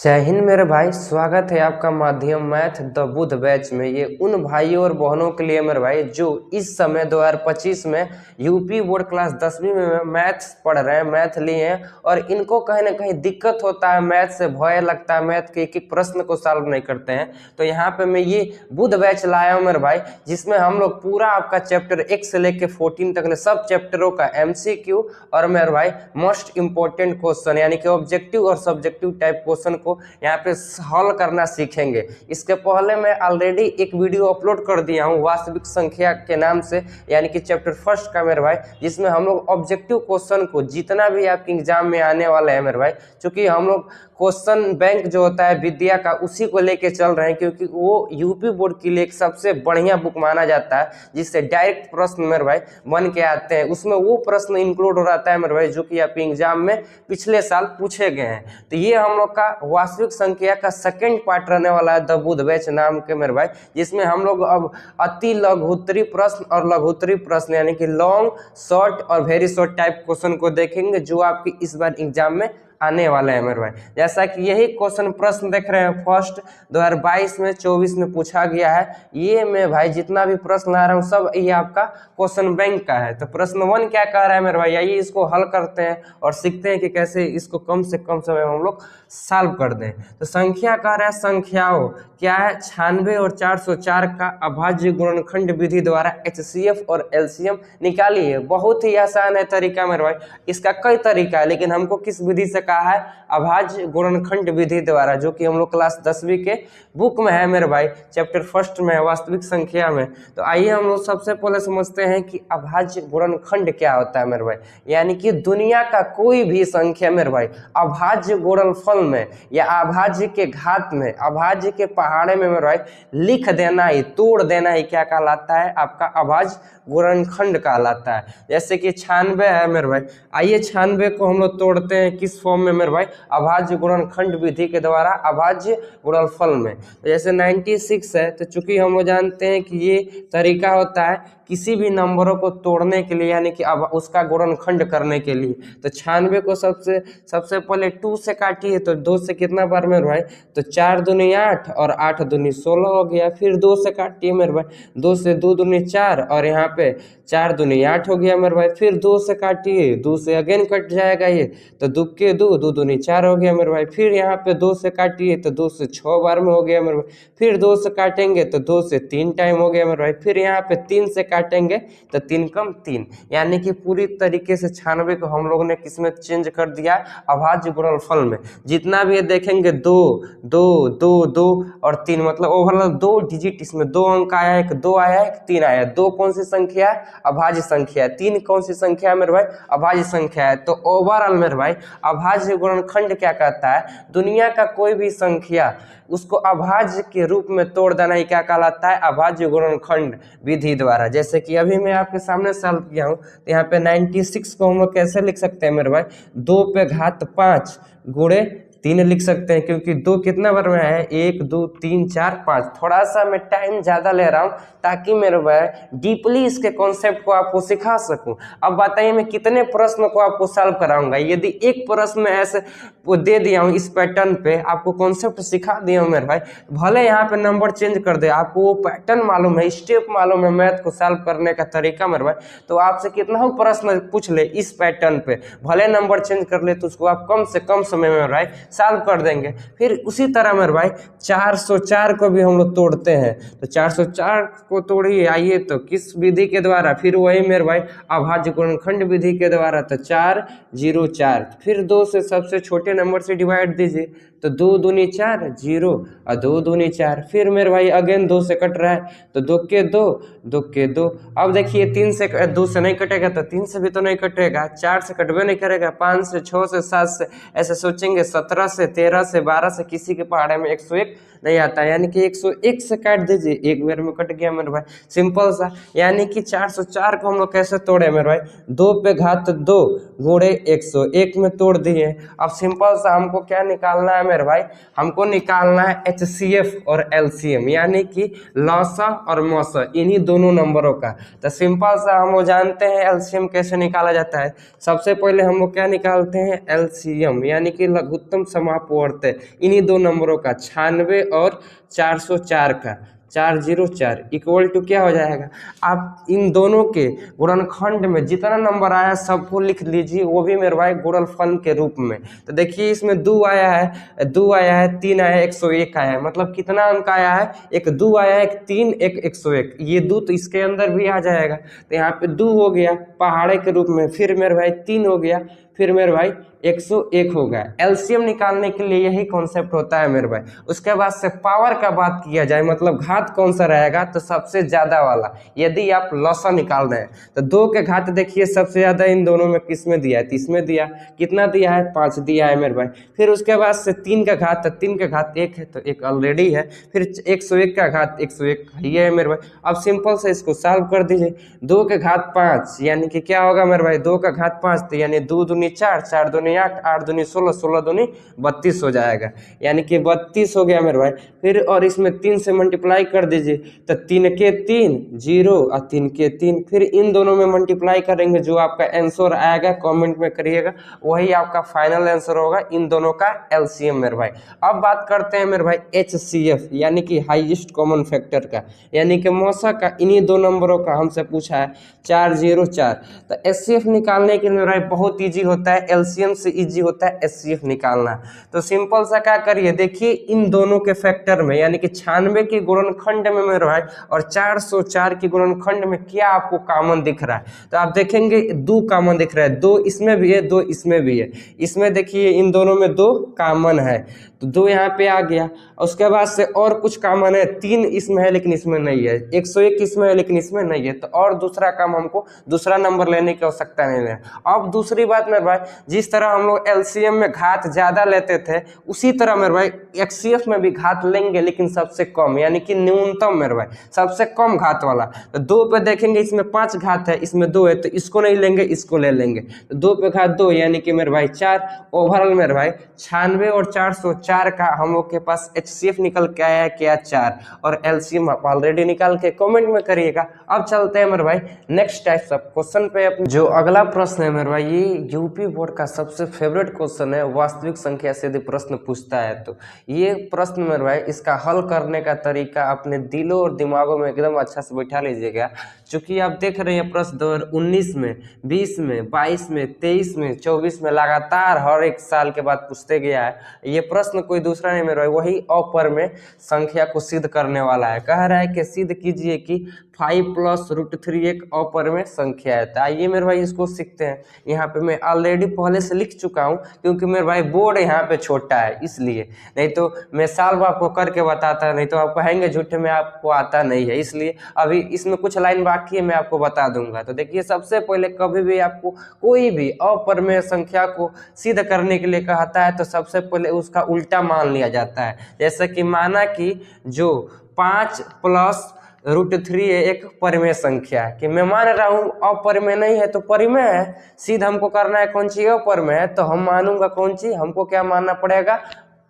जय हिंद मेरे भाई। स्वागत है आपका माध्यम मैथ द बुध बैच में। ये उन भाइयों और बहनों के लिए मेरे भाई जो इस समय 2025 में यूपी बोर्ड क्लास 10वीं में मैथ्स पढ़ रहे हैं, मैथ लिए हैं और इनको कहीं ना कहीं दिक्कत होता है, मैथ से भय लगता है, मैथ के एक एक प्रश्न को सॉल्व नहीं करते हैं। तो यहाँ पे मैं ये बुध बैच लाया हूँ मेरे भाई, जिसमें हम लोग पूरा आपका चैप्टर 1 से लेके 14 तक सब चैप्टरों का MCQ और मेरे भाई मोस्ट इंपोर्टेंट क्वेश्चन यानी कि ऑब्जेक्टिव और सब्जेक्टिव टाइप क्वेश्चन को यहाँ पे हल करना सीखेंगे। इसके पहले मैं ऑलरेडी एक वीडियो अपलोड कर दिया हूँ वास्तविक संख्या के नाम से, यानी कि चैप्टर फर्स्ट का मेरे भाई, जिसमें हम लोग ऑब्जेक्टिव क्वेश्चन को जितना भी आपके एग्जाम में आने वाला है मेरे भाई, क्योंकि हम लोग क्वेश्चन बैंक जो होता है विद्या का उसी को लेके चल रहे हैं, क्योंकि वो यूपी बोर्ड के लिए एक सबसे बढ़िया बुक माना जाता है जिससे डायरेक्ट प्रश्न मेरे भाई बन के आते हैं। उसमें वो प्रश्न इंक्लूड हो रहता है मेरे भाई जो कि आपके एग्जाम में पिछले साल पूछे गए हैं। तो ये हम लोग का वास्तविक संख्या का सेकंड पार्ट रहने वाला है द बुध बैच नाम के मेरे भाई, जिसमें हम लोग अब अति लघुत्तरी प्रश्न और लघुत्तरी प्रश्न यानी कि लॉन्ग, शॉर्ट और वेरी शॉर्ट टाइप क्वेश्चन को देखेंगे जो आपकी इस बार एग्जाम में आने वाले हैं मेरे भाई। जैसा कि यही क्वेश्चन प्रश्न देख रहे हैं फर्स्ट 2022 में 24 में पूछा गया है। ये मैं भाई जितना भी प्रश्न ला रहा हूँ सब ये आपका क्वेश्चन बैंक का है। तो प्रश्न 1 क्या कह रहा है मेरे भाई, आइए इसको हल करते हैं और सीखते हैं कि कैसे इसको कम से कम समय में हम लोग सॉल्व कर दें। तो संख्या कह रहा है, संख्याओं क्या है 96 और 404 का अभाज्य गुणनखंड विधि द्वारा HCF और LCM निकालिए। बहुत ही आसान है तरीका मेरे भाई, इसका कई तरीका है लेकिन हमको किस विधि से कहा है, अभाज्य गुणनखंड विधि द्वारा, जो कि हम लोग क्लास 10वीं के बुक में है मेरे भाई, चैप्टर फर्स्ट में है वास्तविक संख्या में। तो आइए हम लोग सबसे पहले समझते हैं कि अभाज्य गुणनखंड क्या होता है मेरे भाई। यानी कि दुनिया का कोई भी संख्या मेरे भाई अभाज्य गुणनफल में या अभाज्य के घात में, अभाज्य के पहाड़े में मेरे भाई लिख देना ही, तोड़ देना ही क्या कहलाता है, आपका अभाज्य गुणनखंड कहलाता है। जैसे कि 96 है मेरे भाई, आइए 96 को हम लोग तोड़ते हैं किस फॉर्म में मेरे भाई, अभाज्य गुणनखंड विधि के द्वारा अभाज्य गुणनफल में। तो जैसे 96 है, तो चूंकि हम लोग जानते हैं कि ये तरीका होता है किसी भी नंबरों को तोड़ने के लिए, यानी कि अब उसका गुणनखंड करने के लिए। तो 96 को सबसे पहले 2 से काटिए, तो 2 से कितना बार मेरे भाई, तो 4 दूनी 8 और 8 दूनी 16 हो गया। फिर 2 से काटिए मेरे भाई, 2 से 2 दूनी 4 और यहाँ पे 4 दूनी 8 हो गया मेरे भाई। फिर 2 से काटिए, 2 से अगेन कट जाएगा ये, तो 2 के 2, 2 दूनी 4 हो गया मेरे भाई। फिर यहाँ पे 2 से काटिए तो 2 से 6 बार में हो गया मेरे भाई। फिर 2 से काटेंगे तो 2 से 3 टाइम हो गया मेरे भाई। फिर यहाँ पे 3 से काटेंगे तो 3 कम 3, यानी कि पूरी तरीके से 96 को हम लोगों ने किसमें चेंज कर दिया, अभाज्य गुणनफल में। जितना भी देखेंगे 2 2 2 2 और 3, मतलब ओवरऑल 2 डिजिट, इसमें 2 अंक आया, एक 2 आया, एक 3 आया। 2 कौन सी संख्या है, अभाज्य संख्या है। 3 कौन सी संख्या है मेरे भाई, अभाज्य संख्या है। तो ओवरऑल मेरे भाई अभाज्य गुणनखंड क्या कहता है, दुनिया का कोई भी संख्या उसको अभाज्य के रूप में तोड़ देना ही क्या कहलाता है, अभाज्य गुणनखंड विधि द्वारा। जैसे कि अभी मैं आपके सामने सॉल्व किया हूँ, तो यहाँ पे 96 को हम लोग कैसे लिख सकते हैं मेरे भाई, 2 पे घात 5 गुणे 3 लिख सकते हैं, क्योंकि 2 कितना बार में है, 1 2 3 4 5। थोड़ा सा मैं टाइम ज़्यादा ले रहा हूँ ताकि मेरे भाई डीपली इसके कॉन्सेप्ट को आपको सिखा सकूं। अब बताइए मैं कितने प्रश्न को आपको सॉल्व कराऊंगा। यदि एक प्रश्न ऐसे दे दिया हूँ इस पैटर्न पे, आपको कॉन्सेप्ट सिखा दिया हूँ मेरे भाई, भले यहाँ पे नंबर चेंज कर दे, आपको वो पैटर्न मालूम है, स्टेप मालूम है, मैथ को सॉल्व करने का तरीका मेरे भाई, तो आपसे कितना हो प्रश्न पूछ ले इस पैटर्न पे, भले नंबर चेंज कर ले तो उसको आप कम से कम समय में मेरे भाई सॉल्व कर देंगे। फिर उसी तरह मेरे भाई 404 को भी हम लोग तोड़ते हैं, तो 404 को तोड़िए, आइए तो किस विधि के द्वारा, फिर वही मेरे भाई अभाज्य गुणनखंड विधि के द्वारा। तो 4 0 4, फिर 2 से सबसे छोटे नंबर से डिवाइड दीजिए, तो 2 दूनी 4 0 और 2 दूनी 4। फिर मेरे भाई अगेन 2 से कट रहा है, तो 2 के 2 2 के 2। अब देखिए 3 से 2 से नहीं कटेगा तो 3 से भी तो नहीं कटेगा, 4 से कटवे नहीं करेगा, 5 से 6 से 7 से, ऐसे सोचेंगे 17 से 13 से 12 से, किसी के पहाड़े में 101 नहीं आता, यानी कि 101 से काट दीजिए, एक बार में कट गया मेरे भाई, सिंपल सा। यानी कि 404 को हम लोग कैसे तोड़े मेरे भाई, 2 पे घात 2 गुणे 101 में तोड़ दिए। अब सिंपल सा हमको क्या निकालना है मेरे मेरे भाई, हमको निकालना है HCF और LCM यानी कि लौसा और मौसा, इन्हीं दोनों नंबरों का। तो सिंपल सा हम वो जानते हैं LCM कैसे निकाला जाता है। सबसे पहले हम लोग क्या निकालते हैं, LCM यानी कि लघुत्तम समापवर्त, इन्हीं दो नंबरों का 96 और 404 का 404 इक्वल टू क्या हो जाएगा, आप इन दोनों के गुणनखंड में जितना नंबर आया सबको लिख लीजिए, वो भी मेरे भाई गुणनफल के रूप में। तो देखिए इसमें 2 आया है, 2 आया है, 3 आया है, 101 आया है, मतलब कितना अंक आया है, एक 2 आया है, एक 3, एक 101, ये 2 तो इसके अंदर भी आ जाएगा। तो यहाँ पे 2 हो गया पहाड़े के रूप में, फिर मेरे भाई 3 हो गया, फिर मेरे भाई 101 हो गया। एलसीएम निकालने के लिए यही कॉन्सेप्ट होता है मेरे भाई। उसके बाद से पावर का बात किया जाए, मतलब घात कौन सा रहेगा, तो सबसे ज्यादा वाला। यदि आप लौसा निकाल रहे हैं तो 2 के घात देखिए सबसे ज्यादा इन दोनों में किस में दिया है, 30 में दिया। कितना दिया है, 5 दिया है मेरे भाई। फिर उसके बाद से 3 का घात, तो 3 का घात 1 है तो 1 ऑलरेडी है। फिर 101 का घात 101 ये है मेरे भाई। अब सिंपल से इसको सॉल्व कर दीजिए। 2 के घात 5 यानी कि क्या होगा मेरे भाई, 2 का घात 5 तो यानी 2 दूनी 4, 4 दूनी 8, 8 दूनी 16, 16 दूनी 32 हो जाएगा, यानी कि 32 हो गया मेरे भाई। फिर और इसमें 3 से मल्टीप्लाई कर दीजिए, तो 3 के 3 0 और 3 के 3, फिर इन दोनों में मल्टीप्लाई करेंगे, जो आपका आंसर आएगा कमेंट में करिएगा, वही आपका फाइनल आंसर होगा इन दोनों का एलसीएम मेरे भाई। अब बात करते हैं मेरे भाई HCF यानी कि हाईएस्ट कॉमन फैक्टर का, यानी कि मौसा का, इन्हीं दो नंबरों का हमसे पूछा है 404। तो HCF निकालने के लिए मेरा बहुत इजी होता है, LCM से इजी होता है HCF निकालना। तो सिंपल सा क्या करिए, देखिए इन दोनों के फैक्टर में यानी कि 96 के गुणनखंड में मेरे भाई और 404 के गुणनखंड में क्या आपको कॉमन दिख रहा है, तो आप देखेंगे 2 कॉमन दिख रहा है, 2 इसमें भी है, 2 इसमें भी है। इसमें देखिए इन दोनों में 2 कॉमन है, तो 2 यहाँ पे आ गया। उसके बाद से और कुछ कॉमन है, 3 इसमें है लेकिन इसमें नहीं है, 101 इसमें है लेकिन इसमें नहीं है, तो और दूसरा काम हमको दूसरा नंबर लेने की आवश्यकता नहीं है। अब दूसरी बात मेरे भाई, जिस तरह हम लोग एलसीएम में घात ज्यादा लेते थे, उसी तरह मेरे भाई एचसीएफ में भी घात लेंगे, लेकिन सबसे कम यानी कि न्यूनतम मेरे भाई, सबसे कम घात वाला। तो 2 पे देखेंगे इसमें 5 घात है, इसमें 2 है, तो इसको नहीं लेंगे, इसको ले लेंगे। तो 2 पे घात 2 यानी कि मेरे भाई 4। ओवरऑल मेरे भाई 96 और 404 का हम लोग के पास HCF निकल के आया है क्या, 4, और LCM आप ऑलरेडी निकाल के कमेंट में करिएगा। अब चलते हैं मेरे भाई नेक्स्ट टाइप ऑफ क्वेश्चन पे। जो अगला प्रश्न है मेरे भाई, ये यूपी बोर्ड का सबसे फेवरेट क्वेश्चन है, वास्तविक संख्या से यदि प्रश्न पूछता है तो ये प्रश्न मेरे भाई, इसका हल करने का तरीका अपने दिलों और दिमागों में एकदम अच्छा से बैठा लीजिएगा। चूंकि आप देख रहे हैं प्रश्न 2019 में, 20 में, 22 में, 23 में, 24 में लगातार हर एक साल के बाद पूछते गया है। ये प्रश्न कोई दूसरा नहीं मेरे भाई, वही अपरिमेय संख्या को सिद्ध करने वाला है। कह रहा है कि सिद्ध कीजिए कि 5 + √3 एक अपरिमेय संख्या है। तो आइए मेरे भाई इसको सीखते हैं। यहाँ पे मैं ऑलरेडी पहले से लिख चुका हूँ, क्योंकि मेरे भाई बोर्ड यहाँ पे छोटा है इसलिए, नहीं तो मैं साल भर आपको करके बताता, नहीं तो आप कहेंगे झूठे में आपको आता नहीं है, इसलिए अभी इसमें कुछ लाइन बाकी है, मैं आपको बता दूंगा। तो देखिए सबसे पहले कभी भी आपको कोई भी अपरिमेय संख्या को सिद्ध करने के लिए कहता है तो सबसे पहले उसका उल्टा मान लिया जाता है। जैसे कि माना कि जो 5 + √3 एक परिमेय संख्या है, कि मैं मान रहा हूँ अपरिमेय नहीं है तो परिमेय है, सिद्ध हमको करना है कौन सी अपरिमेय है, तो हम मानूंगा कौन सी, हमको क्या मानना पड़ेगा,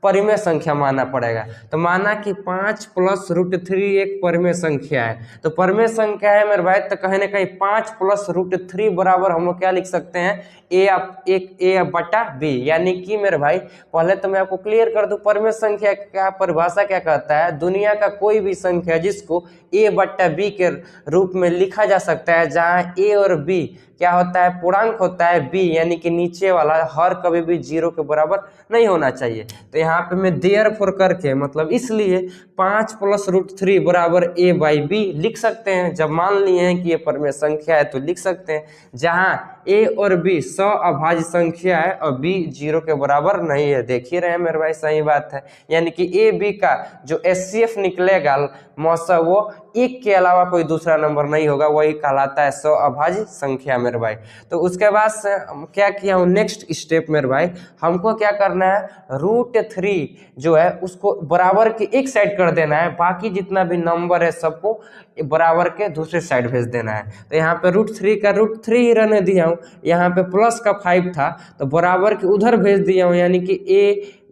परिमेय संख्या मानना पड़ेगा। तो माना कि 5 + √3 एक परिमेय संख्या है, तो परिमेय संख्या है मेरे भाई, तो कहीं ना कहीं 5 + √3 बराबर हम लोग क्या लिख सकते हैं, a/b, यानी कि मेरे भाई पहले तो मैं आपको क्लियर कर दूं, परिमेय संख्या का परिभाषा क्या कहता है, दुनिया का कोई भी संख्या जिसको a/b के रूप में लिखा जा सकता है, जहां a और b क्या होता है, पूर्णांक होता है, b यानी कि नीचे वाला हर कभी भी 0 के बराबर नहीं होना चाहिए। तो यहाँ पे मैं देयरफॉर करके, मतलब इसलिए 5 + √3 बराबर a/b लिख सकते हैं। जब मान लिए हैं कि ये परिमेय संख्या है तो लिख सकते हैं, जहां a और b अभाज्य संख्या है और b 0 के बराबर नहीं है। देख ही रहे हैं मेरे भाई, सही बात है, यानी कि a b का जो HCF निकलेगा मौसा, वो 1 के अलावा कोई दूसरा नंबर नहीं होगा, वही कहलाता है अभाज्य संख्या मेरे भाई। तो उसके बाद से क्या किया हूँ, नेक्स्ट स्टेप मेरे भाई, हमको क्या करना है, √3 जो है उसको बराबर के एक साइड कर देना है, बाकी जितना भी नंबर है सबको बराबर के दूसरे साइड भेज देना है। तो यहाँ पे √3 का √3 ही रहने दिया हूँ, यहाँ पे प्लस का 5 था तो बराबर के उधर भेज दिया हूँ, यानी कि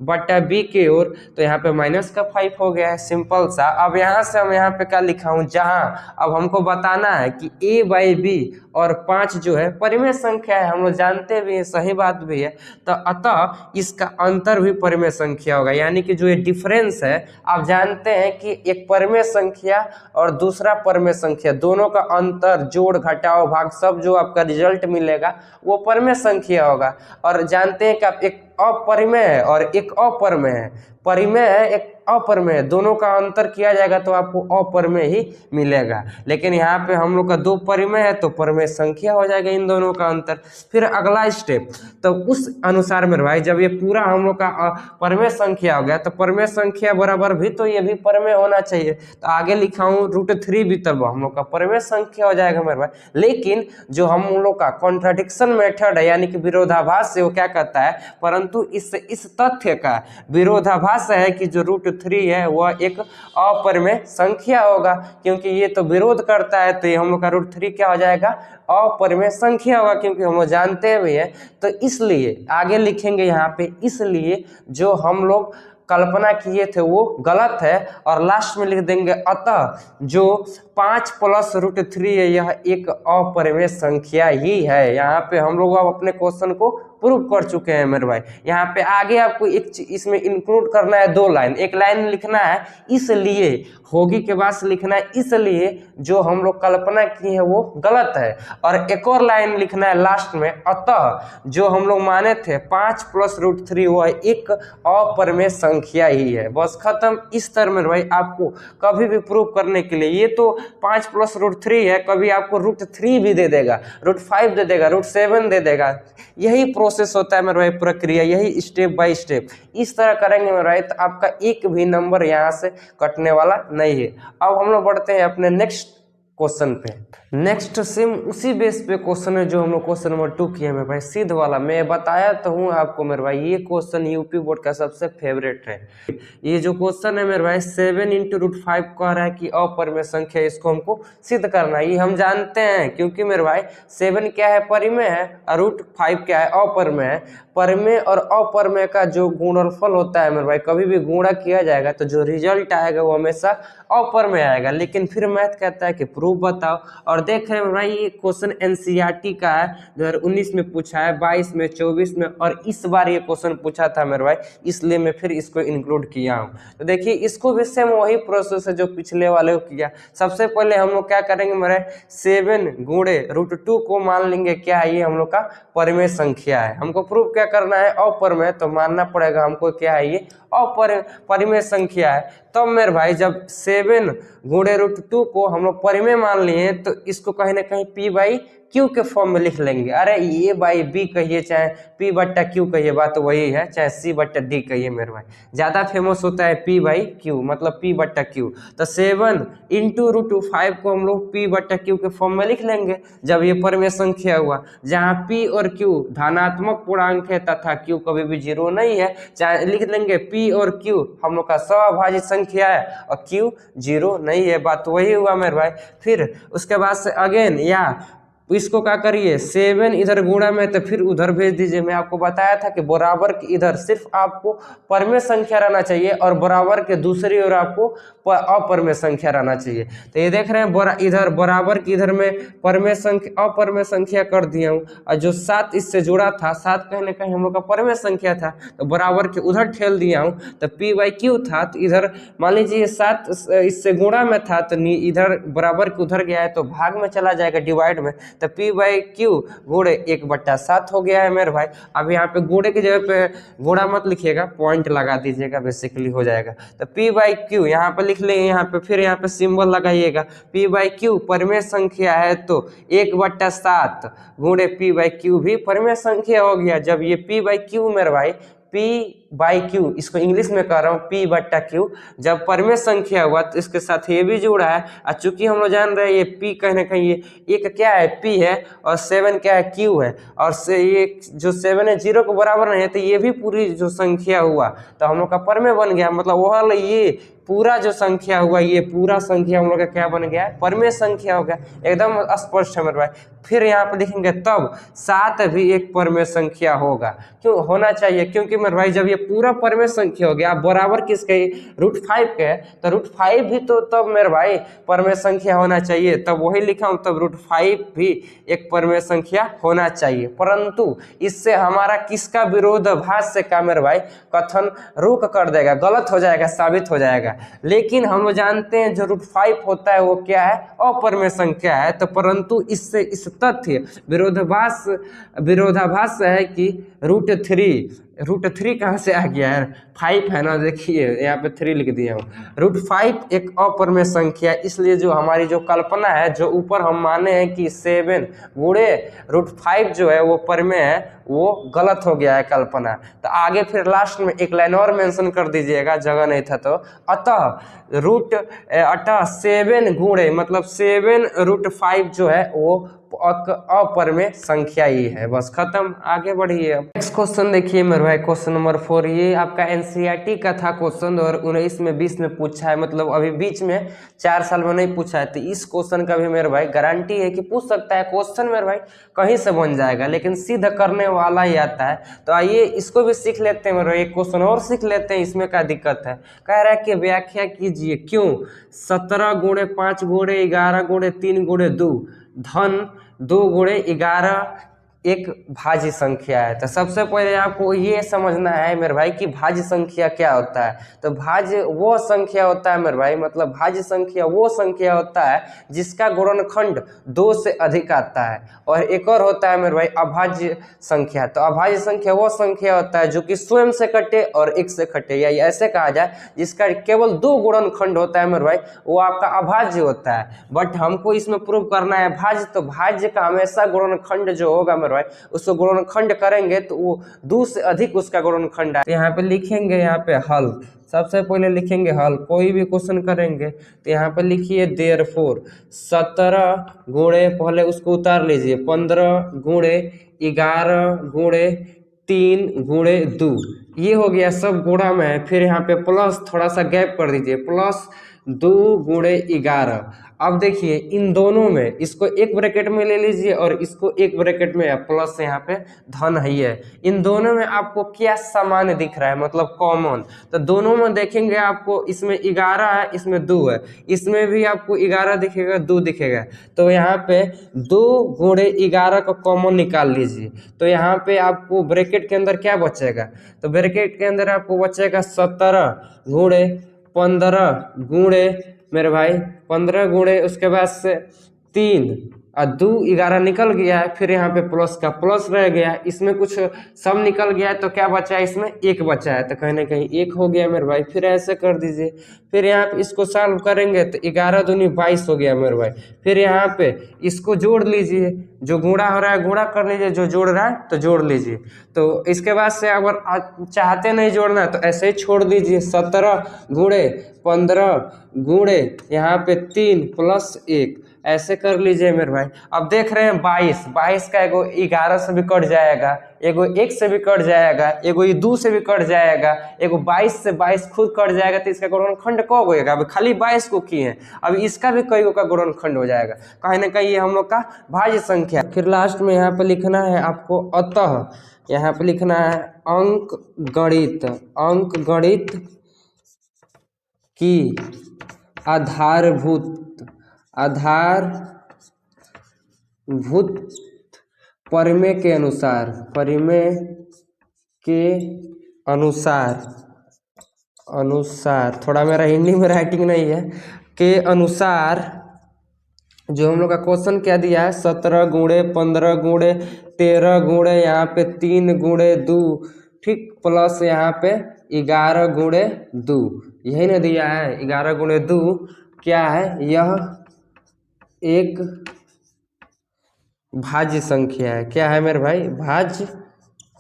बटा बी की ओर, तो यहाँ पे माइनस का 5 हो गया है, सिंपल सा। अब यहाँ से हम यहाँ पे क्या लिखा हूँ, जहाँ अब हमको बताना है कि ए बाई बी और 5 जो है परिमेय संख्या है, हम लोग जानते भी हैं, सही बात भी है। तो अतः इसका अंतर भी परिमेय संख्या होगा, यानी कि जो ये डिफरेंस है, आप जानते हैं कि एक परिमेय संख्या और दूसरा परिमेय संख्या, दोनों का अंतर, जोड़ घटाव भाग सब जो आपका रिजल्ट मिलेगा वो परिमेय संख्या होगा। और जानते हैं कि आप एक अपरिमेय है और एक अपरिमेय है, परिमेय है एक अपरिमेय, दोनों का अंतर किया जाएगा तो आपको अपरिमेय ही मिलेगा। लेकिन यहाँ पे हम लोग का दो परिमेय है तो परिमेय संख्या हो जाएगा इन दोनों का अंतर। फिर अगला स्टेप, तो उस अनुसार मेरे भाई जब ये पूरा हम लोग का परिमेय संख्या हो गया तो परिमेय संख्या बराबर भी तो ये भी परिमेय होना चाहिए, तो आगे लिखा हूँ √3 भी तब हम लोग का परिमेय संख्या हो जाएगा मेरे भाई। लेकिन जो हम लोग का कॉन्ट्राडिक्शन मेथड है, यानी कि विरोधाभास से, वो क्या कहता है, परंतु इस तथ्य का विरोधाभास है कि जो √3 है वह एक अपरिमेय संख्या होगा, क्योंकि ये तो विरोध करता है, तो ये हम लोग का √3 क्या हो जाएगा, अपरिमेय संख्या होगा, क्योंकि हम लोग जानते भी है। तो इसलिए आगे लिखेंगे यहाँ पे, इसलिए जो हम लोग कल्पना किए थे वो गलत है, और लास्ट में लिख देंगे अतः जो 5 प्लस √3 है यह एक अपरिमेय संख्या ही है। यहाँ पे हम लोग अब अपने क्वेश्चन को प्रूव कर चुके हैं मेरे भाई। यहाँ पे आगे आपको एक इसमें इंक्लूड करना है 2 लाइन, एक लाइन लिखना है इसलिए, होगी के बाद लिखना है इसलिए जो हम लोग कल्पना की है वो गलत है, और एक और लाइन लिखना है लास्ट में, अतः जो हम लोग माने थे 5 प्लस √3 वह एक अपरिमेय संख्या ही है। बस खत्म। इस तरह मेरे भाई आपको कभी भी प्रूव करने के लिए, ये तो 5 प्लस √3 है, कभी आपको √3 भी दे देगा, √5 दे देगा, √7 दे देगा, यही प्रोसेस होता है मेरे भाई, प्रक्रिया यही स्टेप बाय स्टेप। इस तरह करेंगे मेरे भाई तो आपका एक भी नंबर यहाँ से कटने वाला नहीं है। अब हम लोग बढ़ते हैं अपने नेक्स्ट क्वेश्चन पे। नेक्स्ट सेम उसी बेस पे क्वेश्चन है जो हम लोग क्वेश्चन नंबर 2 किए मेरे भाई, सिद्ध वाला। मैं बताया तो हूँ आपको मेरे भाई, ये क्वेश्चन यूपी बोर्ड का सबसे फेवरेट है। ये जो क्वेश्चन है मेरे भाई 7 × √5 कह रहा है कि अपरिमेय संख्या, इसको हमको सिद्ध करना है। ये हम जानते हैं क्योंकि मेरे भाई 7 क्या है, परिमेय है, और √5 क्या है, अपरिमेय है। परिमेय और अपरिमेय का जो गुणनफल होता है मेरे भाई, कभी भी गुणा किया जाएगा तो जो रिजल्ट आएगा वो हमेशा अपरिमेय आएगा। लेकिन फिर मैथ कहता है कि प्रूफ बताओ, और देख रहे हैं भाई ये क्वेश्चन एनसीईआरटी का है, 2019 में पूछा है, 22 में, 24 में, और इस बार ये क्वेश्चन पूछा था मेरे भाई, इसलिए मैं फिर इसको इंक्लूड किया हूँ। तो देखिए इसको भी सेम वही प्रोसेस है जो पिछले वाले को किया। सबसे पहले हम लोग क्या करेंगे मेरे, 7 गुणे √2 को मान लेंगे क्या है, ये हम लोग का परिमेय संख्या है। हमको प्रूफ क्या करना है, अपरिमेय, तो मानना पड़ेगा हमको क्या है, ये अपरिमेय संख्या है। तब मेरे भाई जब 7 गुणे √2 को हम लोग परिमेय मान लिए तो इसको कहीं ना कहीं P/Q के फॉर्म में लिख लेंगे। अरे A/B कहिए चाहे P/Q कहिए, बात वही है, चाहे C/D कहिए मेरे भाई, ज्यादा फेमस होता है P/Q, मतलब P/Q। तो 7 × √5 को हम लोग P/Q के फॉर्म में लिख लेंगे जब ये परिमेय संख्या हुआ, जहाँ P और Q धनात्मक पूर्णांक है तथा Q कभी भी 0 नहीं है। चाहे लिख लेंगे P और Q हम लोग का सभाज्य संख्या है और Q 0 नहीं है, बात वही हुआ मेरे भाई। फिर उसके बाद से अगेन या इसको क्या करिए, 7 इधर गुणा में तो फिर उधर भेज दीजिए। मैं आपको बताया था कि बराबर के इधर सिर्फ आपको परिमेय संख्या रहना चाहिए और बराबर के दूसरी ओर आपको अपरिमेय संख्या रहना चाहिए। तो ये देख रहे हैं इधर बराबर की इधर में परिमेय संख्या अपरिमेय संख्या कर दिया हूँ, और जो 7 इससे जुड़ा था, 7 कहीं ना कहीं हम लोग का परिमेय संख्या था, तो बराबर के उधर ठेल दिया हूँ। तो P/Q था, तो इधर मान लीजिए 7 इससे गुणा में था, तो इधर बराबर के उधर गया है तो भाग में चला जाएगा, डिवाइड में, तो P/Q गुणे 1/7 हो गया है मेरे भाई। अब यहाँ पे गुणे की जगह पे गुणा मत लिखिएगा, पॉइंट लगा दीजिएगा, बेसिकली हो जाएगा। तो P/Q यहाँ पे लिख लेंगे, यहाँ पे फिर यहाँ पे सिंबल लगाइएगा। P/Q परिमेय संख्या है तो 1/7 गुणे P/Q भी परिमेय संख्या हो गया। जब ये P/Q मेरे भाई, P/Q, इसको इंग्लिश में कह रहा हूँ P/Q, जब परिमेय संख्या हुआ तो इसके साथ ये भी जुड़ा है, और चूंकि हम लोग जान रहे हैं ये P कहीं ना कहीं ये एक क्या है, P है, और 7 क्या है, Q है, और से ये जो 7 है 0 के बराबर नहीं है, तो ये भी पूरी जो संख्या हुआ तो हम लोग का परिमेय बन गया। मतलब वह ये पूरा जो संख्या हुआ, ये पूरा संख्या हम लोग का क्या बन गया, परिमेय संख्या हो गया। एकदम स्पष्ट है मेरे भाई। फिर यहाँ पे लिखेंगे तब 7 भी एक परिमेय संख्या होगा, क्यों होना चाहिए, क्योंकि मेरे भाई जब ये पूरा परिमेय संख्या हो गया, आप बराबर किसके, √5 के है, तो √5 भी तो तब मेरे भाई परिमेय संख्या होना चाहिए, तब वही लिखा हूं, तब √5 भी एक परिमेय संख्या होना चाहिए। परंतु इससे हमारा किसका विरोधाभास का मेरे भाई कथन रुक कर देगा, गलत हो जाएगा, साबित हो जाएगा। लेकिन हम जानते हैं जो √5 होता है वो क्या है, अपरिमेय संख्या है। तो परंतु इससे इस तथ्य विरोधाभास है कि √3 कहाँ से आ गया है, 5 है ना, देखिए यहाँ पे 3 लिख दिया हूँ। √5 एक अपरिमेय संख्या, इसलिए जो हमारी जो कल्पना है, जो ऊपर हम माने हैं कि 7 गुणे √5 जो है वो परिमेय है, वो गलत हो गया है कल्पना। तो आगे फिर लास्ट में एक लाइन और मेंशन कर दीजिएगा, जगह नहीं था तो। अतः 7 गुणे मतलब 7 √5 जो है वो अपरिमेय संख्या ही है। बस खत्म, आगे बढ़िए। नेक्स्ट क्वेश्चन देखिए मेरे भाई, क्वेश्चन नंबर 4, ये आपका एनसीईआरटी का था क्वेश्चन और 19 में 20 में पूछा है, मतलब अभी बीच में 4 साल में नहीं पूछा है। तो इस क्वेश्चन का भी मेरे भाई गारंटी है कि पूछ सकता है क्वेश्चन मेरे भाई, कहीं से बन जाएगा, लेकिन सिद्ध करने वाला ही आता है। तो आइए इसको भी सीख लेते हैं मेरे भाई, एक क्वेश्चन और सीख लेते हैं, इसमें क्या दिक्कत है। कह रहा है कि व्याख्या कीजिए क्यों 17 गुणे 5 गुणे 11 गुणे 3 गुणे 2 धन 2 गुणे 11 एक भाज्य संख्या है। तो सबसे पहले आपको ये समझना है मेरे भाई कि भाज्य संख्या क्या होता है। तो भाज्य वो संख्या होता है मेरे भाई, मतलब भाज्य संख्या वो संख्या होता है जिसका गुणनखंड 2 से अधिक आता है। और एक और होता है मेरे भाई अभाज्य संख्या। तो अभाज्य संख्या वो संख्या होता है जो कि स्वयं से कटे और 1 से कटे, या ऐसे कहा जाए जिसका केवल 2 गुणनखंड होता है मेरे भाई, वो आपका अभाज्य होता है। बट हमको इसमें प्रूव करना है भाज्य, तो भाज्य का हमेशा गुणनखंड जो होगा मेरे भाई, उसको गुणनखंड करेंगे तो वो 2 से अधिक उसका गुणनखंड है। यहाँ पे लिखेंगे, यहाँ पे हल, सबसे पहले लिखेंगे हल, कोई भी क्वेश्चन करेंगे तो यहाँ पे लिखिए देयरफॉर 17 गुणे, पहले उसको उतार लीजिए, 15 गुणे 11 गुणे 3 गुणे 2, ये हो गया सब गुणा में है। फिर यहाँ पे प्लस, थोड़ा सा गैप कर दीजिए, प्लस 2 गुणे 11। अब देखिए इन दोनों में इसको एक ब्रैकेट में ले लीजिए और इसको एक ब्रैकेट में, प्लस यहाँ पे धन है। इन दोनों में आपको क्या सामान्य दिख रहा है, मतलब कॉमन। तो दोनों में देखेंगे आपको, इसमें 11 है, इसमें 2 है, इसमें भी आपको 11 दिखेगा, 2 दिखेगा। तो यहाँ पे 2 गुणे 11 का कॉमन निकाल लीजिए। तो यहाँ पे आपको ब्रैकेट के अंदर क्या बचेगा, तो ब्रैकेट के अंदर आपको बचेगा 17 गुणे 15 गुणे मेरे भाई 15 गुणे उसके बाद से 3 और 2 11 निकल गया है। फिर यहाँ पे प्लस का प्लस रह गया, इसमें कुछ सब निकल गया है, तो क्या बचा है, इसमें 1 बचा है, तो कहीं ना कहीं 1 हो गया मेरे भाई। फिर ऐसे कर दीजिए, फिर यहाँ पे इसको सॉल्व करेंगे तो 11 दूनी 22 हो गया मेरे भाई। फिर यहाँ पे इसको जोड़ लीजिए, जो गुणा हो रहा है गुणा कर लीजिए, जो जोड़ रहा है तो जोड़ लीजिए। तो इसके बाद से अगर चाहते नहीं जोड़ना तो ऐसे ही छोड़ दीजिए, 17 गुणे 15 गुणे यहाँ पे 3 प्लस 1, ऐसे कर लीजिए मेरे भाई। अब देख रहे हैं 22 का एगो 11 से भी कट जाएगा, एगो 1 से भी कट जाएगा, एगो 2 से भी कट जाएगा, एगो 22 से 22 खुद कट जाएगा। तो इसका गुणनखंड कब होएगा, अब खाली 22 को किए हैं, अब इसका भी कई का गुणनखंड हो जाएगा, कहीं ना कहीं ये हम लोग का भाज्य संख्या। फिर लास्ट में यहाँ पे लिखना है आपको, अतः यहाँ पे लिखना है अंक गणित की आधारभूत परिमेय के अनुसार थोड़ा मेरा हिंदी में राइटिंग नहीं है, के अनुसार जो हम लोग का क्वेश्चन क्या दिया है, 17 गुणे 15 गुणे 13 गुणे यहाँ पे 3 गुणे 2, ठीक, प्लस यहाँ पे 11 गुणे 2, यही ना दिया है। 11 गुणे 2 क्या है, यह एक भाज्य संख्या है। क्या है मेरे भाई, भाज्य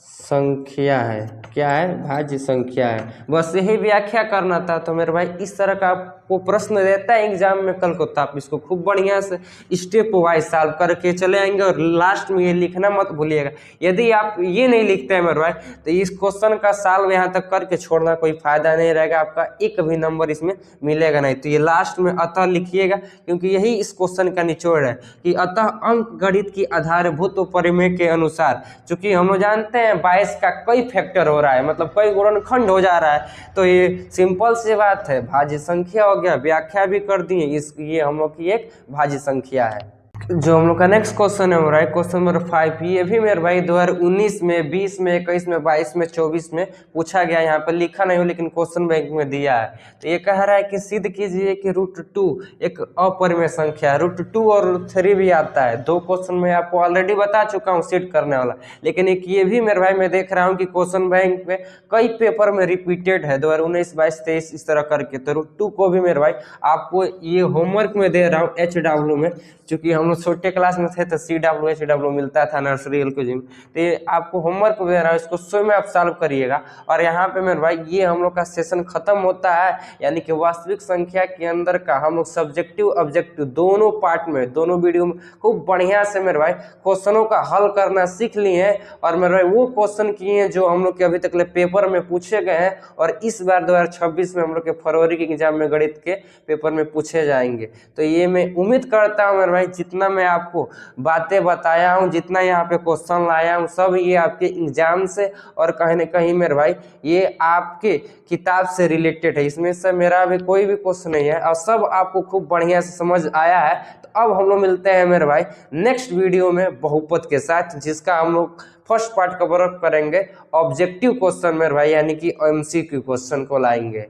संख्या है। क्या है, भाज्य संख्या है। बस यही व्याख्या करना था। तो मेरे भाई इस तरह का आपको प्रश्न देता है एग्जाम में कल को, तो आप इसको खूब बढ़िया से स्टेप वाइज सॉल्व करके चले आएंगे। और लास्ट में ये लिखना मत भूलिएगा, यदि आप ये नहीं लिखते हैं मेरे भाई तो इस क्वेश्चन का सॉल्व यहाँ तक करके छोड़ना कोई फायदा नहीं रहेगा, आपका एक भी नंबर इसमें मिलेगा नहीं। तो ये लास्ट में अतः लिखिएगा, क्योंकि यही इस क्वेश्चन का निचोड़ है कि अतः अंक गणित की आधारभूत परिमेय के अनुसार, चूंकि हम जानते हैं 22 का कई फैक्टर हो रहा है, मतलब कई गुणनखंड हो जा रहा है। तो ये सिंपल सी बात है, भाज्य संख्या हो गया, व्याख्या भी कर दिए, ये हम लोग की एक भाज्य संख्या है। जो हम लोग का नेक्स्ट क्वेश्चन है, हो रहा है क्वेश्चन नंबर 5। ये भी मेरे भाई 2019 में, 20 में, 21 में, 22 में, 24 में पूछा गया। यहाँ पर लिखा नहीं हो लेकिन क्वेश्चन बैंक में दिया है। तो ये कह रहा है कि सिद्ध कीजिए कि √2 एक अपरिमेय संख्या है। √2 और √3 भी आता है। 2 क्वेश्चन में आपको ऑलरेडी बता चुका हूँ सेट करने वाला, लेकिन एक ये भी मेरे भाई मैं देख रहा हूँ कि क्वेश्चन बैंक में कई पेपर में रिपीटेड है 2019, 22, 23 इस तरह करके। तो √2 को भी मेरे भाई आपको ये होमवर्क में दे रहा हूँ HW में, चूंकि हम लोग छोटे क्लास में थे तो CW HW मिलता था नर्सरी LKG में। तो ये आपको होमवर्क दे रहा है, इसको स्वयं आप सॉल्व करिएगा। और यहाँ पे मेरे भाई ये हम लोग का सेशन खत्म होता है, यानी कि वास्तविक संख्या के अंदर का हम लोग सब्जेक्टिव ऑब्जेक्टिव दोनों पार्ट में, दोनों वीडियो में खूब बढ़िया से मेरे भाई क्वेश्चनों का हल करना सीख लिए हैं। और मेरे भाई वो क्वेश्चन किए हैं जो हम लोग के अभी तक पेपर में पूछे गए हैं, और इस बार 2026 में हम लोग के फरवरी के एग्जाम में गणित के पेपर में पूछे जाएंगे। तो ये मैं उम्मीद करता हूँ मेरे भाई जितना मैं आपको बातें बताया हूँ, जितना यहाँ पे क्वेश्चन लाया हूँ, सब ये आपके एग्जाम से और कहीं ना कहीं मेरे भाई ये आपके किताब से रिलेटेड है। इसमें से मेरा भी कोई भी क्वेश्चन नहीं है और सब आपको खूब बढ़िया से समझ आया है। तो अब हम लोग मिलते हैं मेरे भाई नेक्स्ट वीडियो में बहुपद के साथ, जिसका हम लोग फर्स्ट पार्ट कवर अप करेंगे। ऑब्जेक्टिव क्वेश्चन मेरे भाई यानी कि MCQ क्वेश्चन को लाएंगे।